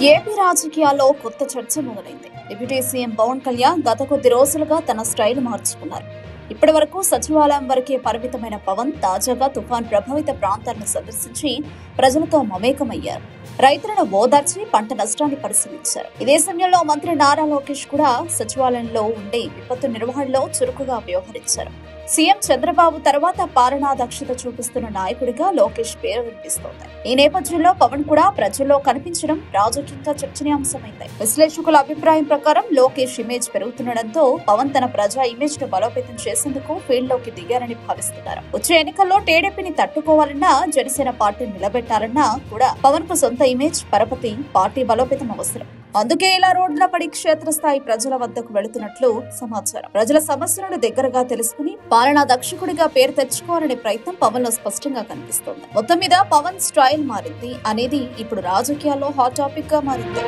AP రాజకీయాల్లో కొత్త చర్చ మొదలైంది. డిప్యూటీ సీఎం పవన్ కళ్యాణ్ గత కొద్ది రోజులుగా తన స్టైల్ మార్చుకున్నారు. ఇప్పటి వరకు సచివాలయం వరకే పరిమితమైన పవన్ తాజాగా తుఫాన్ ప్రభావిత ప్రాంతాలను సందర్శించి ప్రజలతో మమేకమయ్యారు. రైతులను ఓదార్చి పంట నష్టాన్ని పరిశీలించారు. ఇదే సమయంలో మంత్రి నారా లోకేష్ కూడా సచివాలయంలో ఉండే విపత్తు నిర్వహణలో చురుకుగా వ్యవహరించారు. సీఎం చంద్రబాబు తర్వాత పాలనా దక్షత చూపిస్తున్న నాయకుడిగా లోకేష్ పేరు వినిపిస్తోంది. ఈ నేపథ్యంలో పవన్ కూడా ప్రజల్లో కనిపించడం రాజకీయంగా చర్చనీయాంశమైంది. విశ్లేషకుల అభిప్రాయం ప్రకారం లోకేష్ ఇమేజ్ పెరుగుతుండటంతో పవన్ తన ప్రజా ఇమేజ్ ను బలోపేతం చేసేందుకు ఫీల్డ్ లోకి దిగారని భావిస్తున్నారు. వచ్చే ఎన్నికల్లో టీడీపీని తట్టుకోవాలన్నా, జనసేన పార్టీని నిలబెట్టాలన్నా కూడా పవన్ కు సొంత ఇమేజ్, పరపతి, పార్టీ బలోపేతం అవసరం. అందుకే ఇలా రోడ్ల పడి క్షేత్రస్థాయి ప్రజల వద్దకు వెళుతున్నట్లు సమాచారం. ప్రజల సమస్యలను దగ్గరగా తెలుసుకుని పాలనా దక్షకుడిగా పేరు తెచ్చుకోవాలనే ప్రయత్నం పవన్ లో స్పష్టంగా కనిపిస్తోంది. మొత్తం మీద పవన్ స్టైల్ మారింది అనేది ఇప్పుడు రాజకీయాల్లో హాట్ టాపిక్ గా మారింది.